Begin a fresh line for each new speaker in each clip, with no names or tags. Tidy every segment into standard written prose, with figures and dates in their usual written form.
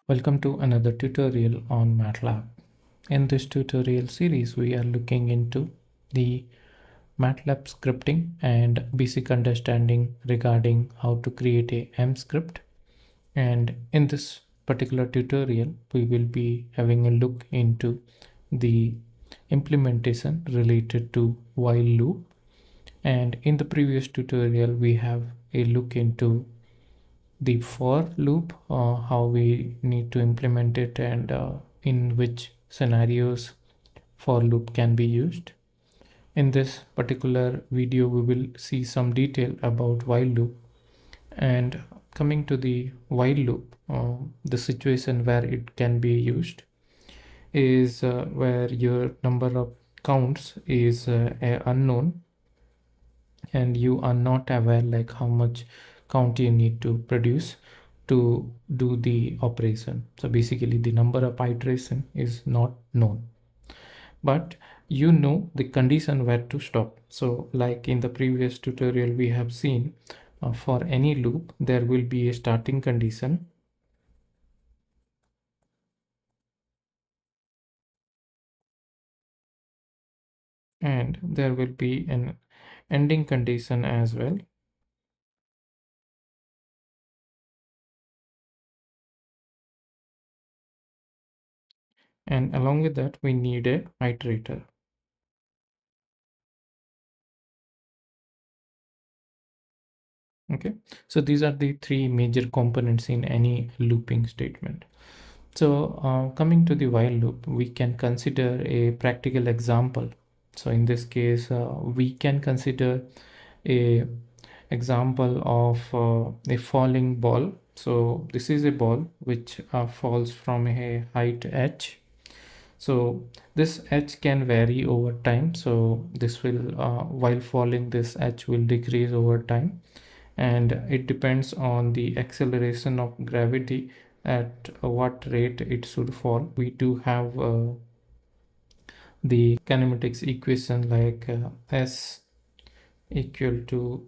Welcome to another tutorial on Matlab. In this tutorial series, we are looking into the Matlab scripting and basic understanding regarding how to create a M script. And in this particular tutorial, we will be having a look into the implementation related to while loop. And in the previous tutorial, we have a look into the for loop, how we need to implement it, and in which scenarios for loop can be used. In this particular video, we will see some detail about while loop. And coming to the while loop, the situation where it can be used is where your number of counts is unknown, and you are not aware like how much count you need to produce to do the operation. So basically the number of iteration is not known, but you know the condition where to stop. So like in the previous tutorial we have seen, for any loop there will be a starting condition, and there will be an ending condition as well. And along with that we need a iterator. Okay, so these are the three major components in any looping statement. So coming to the while loop, we can consider a practical example. So in this case, we can consider a example of a falling ball. So this is a ball which falls from a height h. So this h can vary over time. So this will, while falling, this h will decrease over time, and it depends on the acceleration of gravity at what rate it should fall. We do have the kinematics equation like S equal to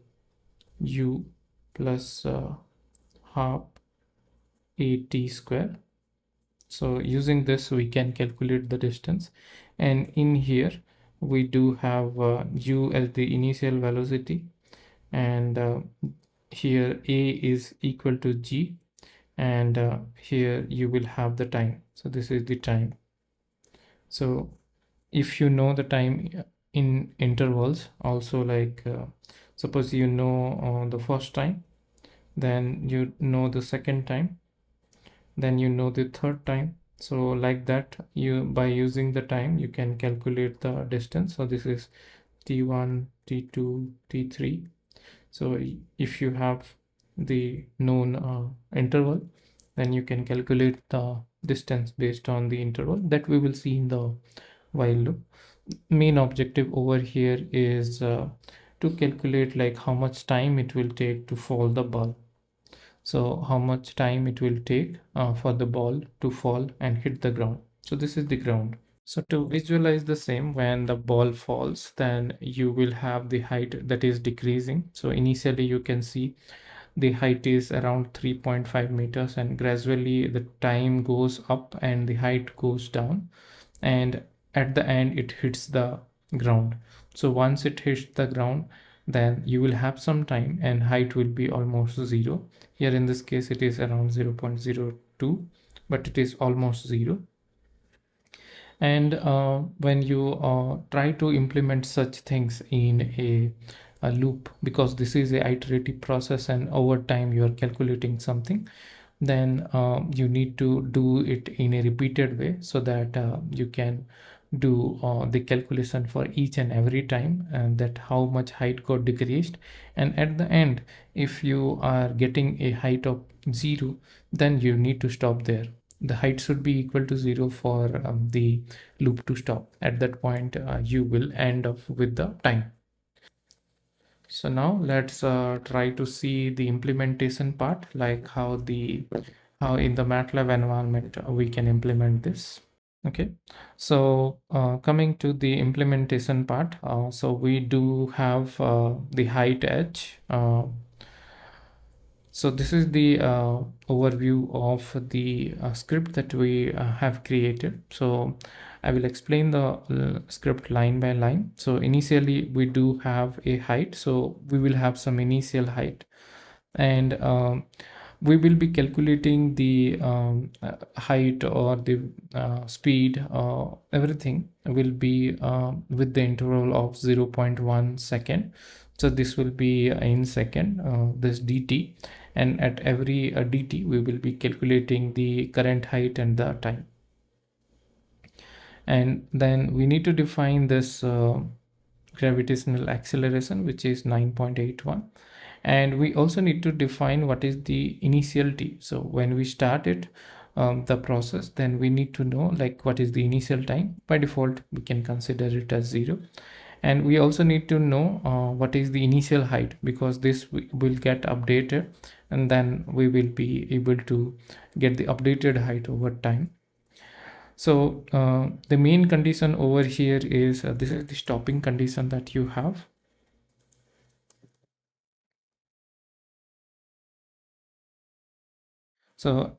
U plus half AT square. So using this we can calculate the distance, and in here we do have U as the initial velocity, and here A is equal to G, and here you will have the time. So this is the time. So if you know the time in intervals also, like suppose you know the first time, then you know the second time, then you know the third time. So like that, you by using the time you can calculate the distance. So this is t1, t2, t3. So if you have the known interval, then you can calculate the distance based on the interval that we will see in the while loop. Main objective over here is to calculate like how much time it will take to fall the ball. So how much time it will take for the ball to fall and hit the ground. So this is the ground. So to visualize the same, when the ball falls, then you will have the height that is decreasing. So initially you can see the height is around 3.5 meters, and gradually the time goes up and the height goes down, and at the end it hits the ground. So once it hits the ground, then you will have some time and height will be almost zero. Here in this case it is around 0.02, but it is almost zero. And when you try to implement such things in a loop, because this is a iterative process and over time you are calculating something, then you need to do it in a repeated way so that you can do the calculation for each and every time, and that how much height got decreased. And at the end, if you are getting a height of 0, then you need to stop there. The height should be equal to 0 for the loop to stop. At that point you will end up with the time. So now let's try to see the implementation part, like how in the MATLAB environment we can implement this. Okay, so coming to the implementation part, so we do have the height h. So this is the overview of the script that we have created. So I will explain the script line by line. So initially we do have a height, so we will have some initial height, and we will be calculating the height or the speed. Everything will be with the interval of 0.1 second. So this will be in second, this dt, and at every dt we will be calculating the current height and the time. And then we need to define this gravitational acceleration, which is 9.81, and we also need to define what is the initial t. So when we start it, the process, then we need to know like what is the initial time. By default we can consider it as 0, and we also need to know what is the initial height, because this will get updated, and then we will be able to get the updated height over time. So the main condition over here is this is the stopping condition that you have. So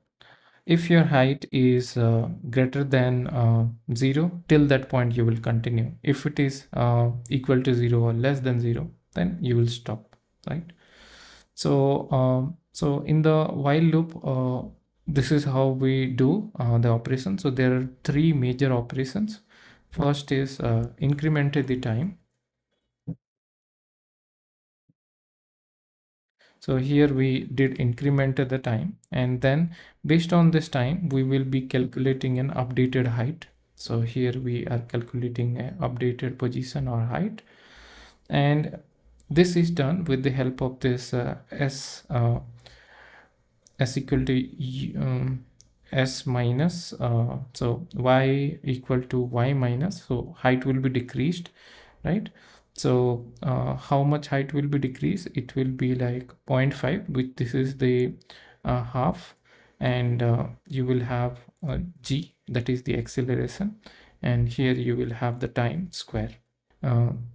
if your height is greater than 0, till that point you will continue. If it is equal to 0 or less than 0, then you will stop, right? So in the while loop, this is how we do the operation. So there are three major operations. First is increment the time. So here we did increment the time, and then based on this time we will be calculating an updated height. So here we are calculating an updated position or height, and this is done with the help of this s equal to s minus, so y equal to y minus, so height will be decreased, right? So how much height will be decreased? It will be like 0.5, which this is the half, and you will have g, that is the acceleration, and here you will have the time square.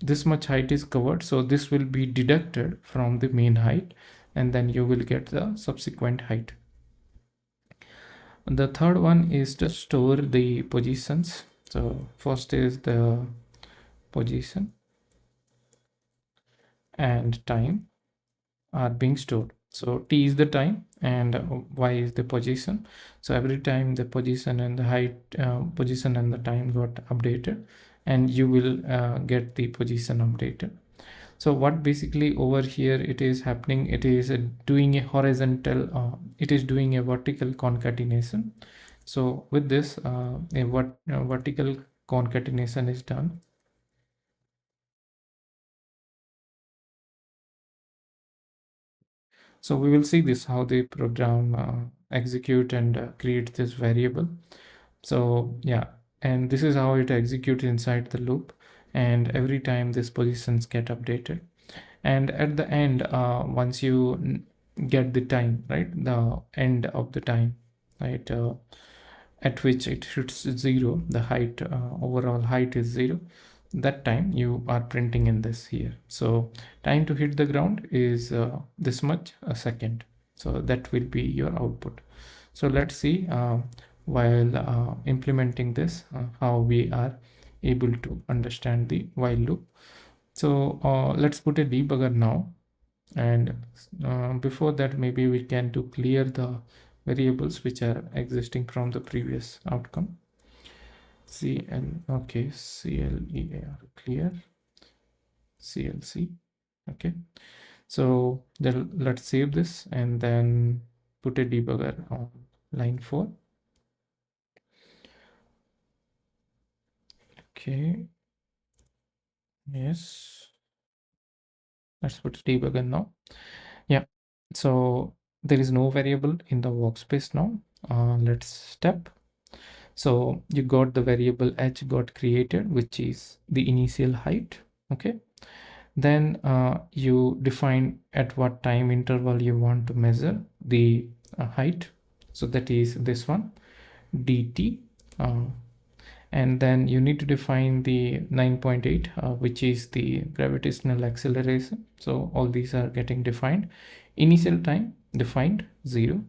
This much height is covered, so this will be deducted from the mean height, and then you will get the subsequent height. The third one is to store the positions. So first is the position and time are being stored. So t is the time and y is the position. So every time the position and the height, position and the time got updated, and you will get the position updated. So what basically over here it is happening, it is doing a horizontal, it is doing a vertical concatenation. So with this a vertical concatenation is done. So we will see this how the program execute and create this variable. So yeah, and this is how it executes inside the loop, and every time these positions get updated. And at the end, once you get the time, right, the end of the time, right, at which it hits 0, the height, overall height is 0, that time you are printing in this here. So time to hit the ground is this much a second, so that will be your output. So let's see while implementing this how we are able to understand the while loop. So let's put a debugger now, and before that maybe we can to clear the variables which are existing from the previous outcome. Okay, clear, clear, clc. Okay, so then let's save this and then put a debugger on line 4. Okay, yes, let's put a debugger now. Yeah, so there is no variable in the workspace now. Let's step. So you got the variable h got created, which is the initial height. Okay, then you define at what time interval you want to measure the height. So that is this one, dt, and then you need to define the 9.8, which is the gravitational acceleration. So all these are getting defined. Initial time, defined 0,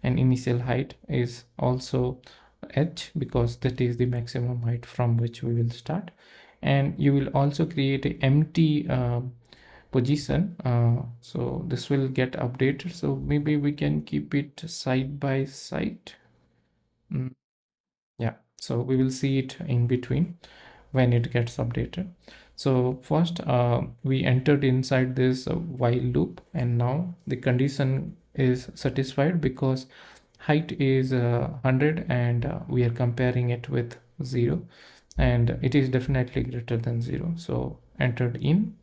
and initial height is also h, because that is the maximum height from which we will start. And you will also create a empty position, so this will get updated. So maybe we can keep it side by side. Yeah, so we will see it in between when it gets updated. So first we entered inside this while loop, and now the condition is satisfied because height is 100, and we are comparing it with 0, and it is definitely greater than 0. So entered in,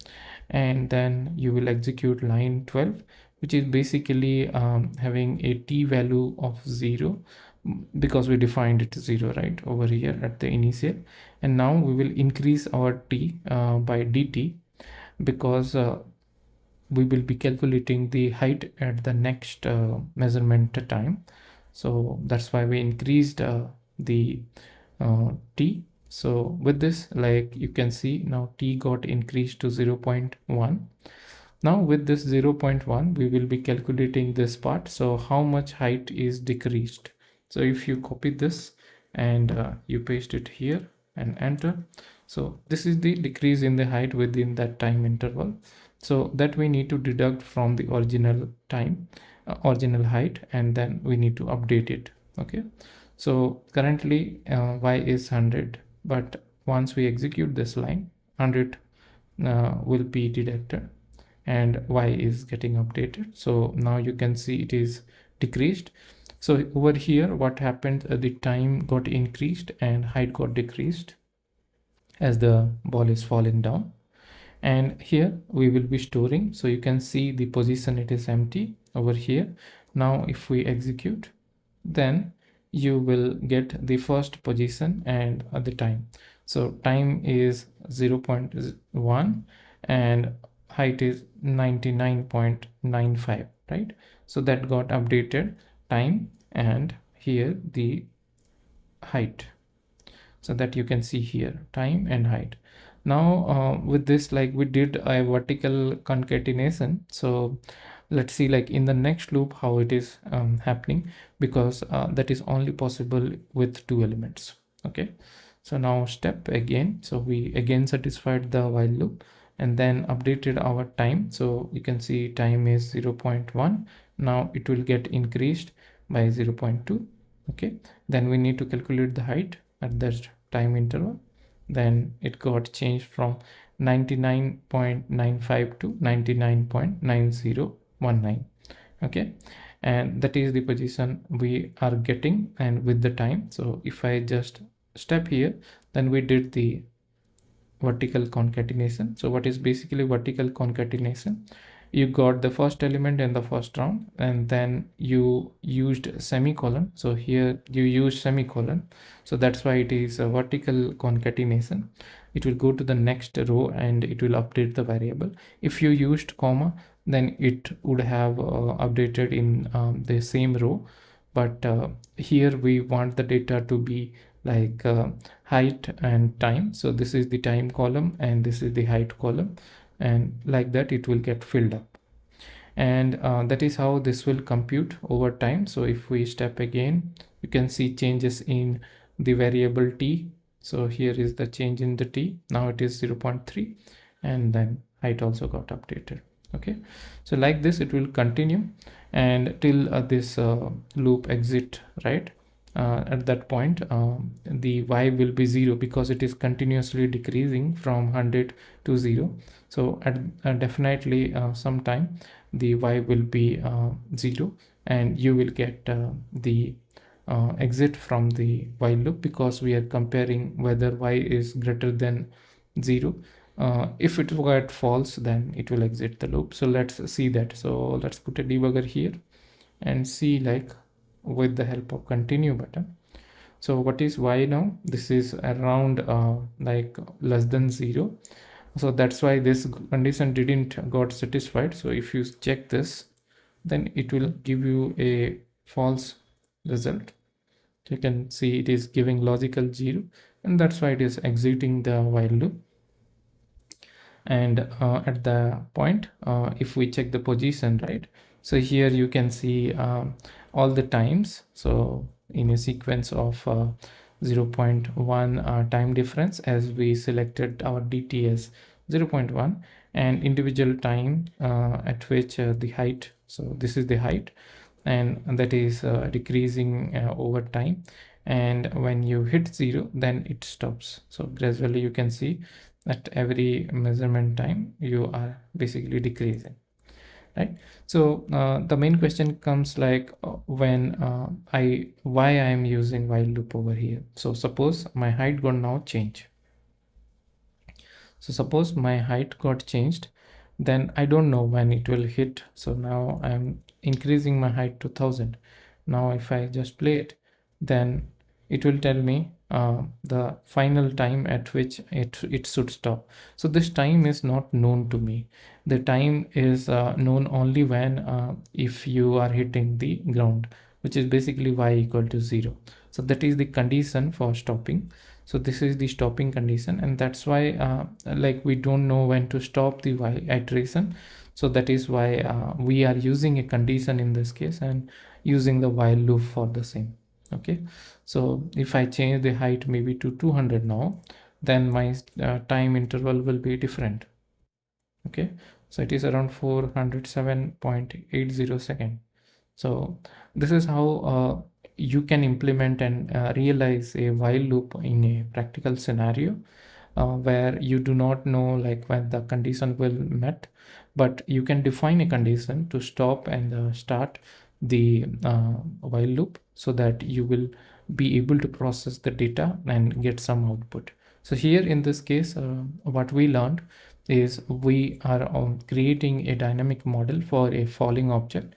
and then you will execute line 12, which is basically having a t value of 0, because we defined it 0 right over here at the initial. And now we will increase our t by dt, because we will be calculating the height at the next measurement time. So that's why we increased the t. So with this, like you can see now t got increased to 0.1. Now with this 0.1, we will be calculating this part. So how much height is decreased? So if you copy this and you paste it here and enter, so this is the decrease in the height within that time interval. So that we need to deduct from the original time, original height, and then we need to update it. Okay. So currently y is 100, but once we execute this line, 100 will be deducted and y is getting updated. So now you can see it is decreased. So over here what happened, the time got increased and height got decreased as the ball is falling down. And here we will be storing, so you can see the position, it is empty over here. Now if we execute, then you will get the first position and the time. So time is 0.1 and height is 99.95, right? So that got updated, time, and here the height, so that you can see here time and height. Now with this, like we did a vertical concatenation, so let's see like in the next loop how it is happening, because that is only possible with two elements. Okay, so now step again, so we again satisfied the while loop and then updated our time. So you can see time is 0.1. Now it will get increased by 0.2. Okay, then we need to calculate the height at that time interval. Then it got changed from 99.95 to 99.9019. Okay, and that is the position we are getting and with the time. So if I just step here, then we did the vertical concatenation. So what is basically vertical concatenation? You got the first element in the first round and then you used semicolon. So here you use semicolon, so that's why it is a vertical concatenation. It will go to the next row and it will update the variable. If you used comma, then it would have updated in the same row, but here we want the data to be like height and time. So this is the time column and this is the height column, and like that it will get filled up. And that is how this will compute over time. So if we step again, you can see changes in the variable t. So here is the change in the t, now it is 0.3, and then height also got updated. Okay, so like this it will continue and till this loop exit, right? At that point the y will be 0 because it is continuously decreasing from 100 to 0. So at definitely sometime the y will be 0 and you will get the exit from the while loop, because we are comparing whether y is greater than 0. If it got false, then it will exit the loop. So let's see that. So let's put a debugger here and see, like with the help of continue button. So what is y now? This is around like less than 0. So that's why this condition didn't got satisfied. So if you check this, then it will give you a false result. You can see it is giving logical 0, and that's why it is exiting the while loop. And at the point, if we check the position, right, so here you can see all the times. So in a sequence of 0.1 time difference, as we selected our dt as 0.1, and individual time at which the height, so this is the height, and that is decreasing over time, and when you hit 0, then it stops. So gradually you can see at every measurement time you are basically decreasing, right? So the main question comes like when why I am using while loop over here. So suppose my height got now change. So suppose my height got changed, then I don't know when it will hit. So now I'm increasing my height to 1000. Now if I just play it, then it will tell me the final time at which it should stop. So this time is not known to me. The time is known only when if you are hitting the ground, which is basically y equal to 0. So that is the condition for stopping. So this is the stopping condition, and that's why like we don't know when to stop the while iteration. So that is why we are using a condition in this case and using the while loop for the same. Okay, so if I change the height maybe to 200 now, then my time interval will be different. Okay, so it is around 407.80 seconds. So this is how you can implement and realize a while loop in a practical scenario where you do not know like when the condition will met, but you can define a condition to stop and start the while loop so that you will be able to process the data and get some output. So here in this case, what we learned is we are creating a dynamic model for a falling object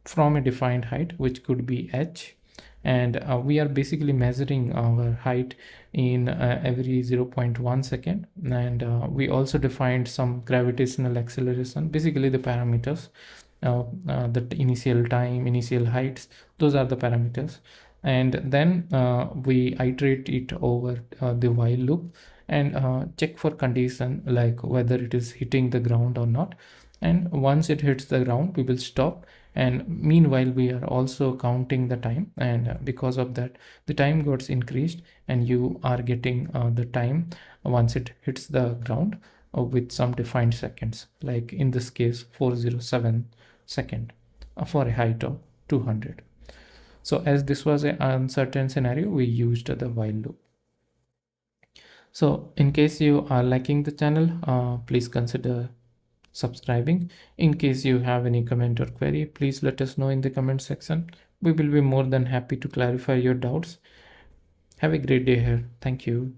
from a defined height, which could be h, and we are basically measuring our height in every 0.1 second, and we also defined some gravitational acceleration, basically the parameters, the initial time, initial heights, those are the parameters. And then we iterate it over the while loop and check for condition like whether it is hitting the ground or not. And once it hits the ground, we will stop, and meanwhile we are also counting the time, and because of that the time gets increased, and you are getting the time once it hits the ground with some defined seconds, like in this case 407 second for a height of 200. So as this was an uncertain scenario, we used the while loop. So in case you are liking the channel, please consider subscribing. In case you have any comment or query, please let us know in the comment section. We will be more than happy to clarify your doubts. Have a great day here. Thank you.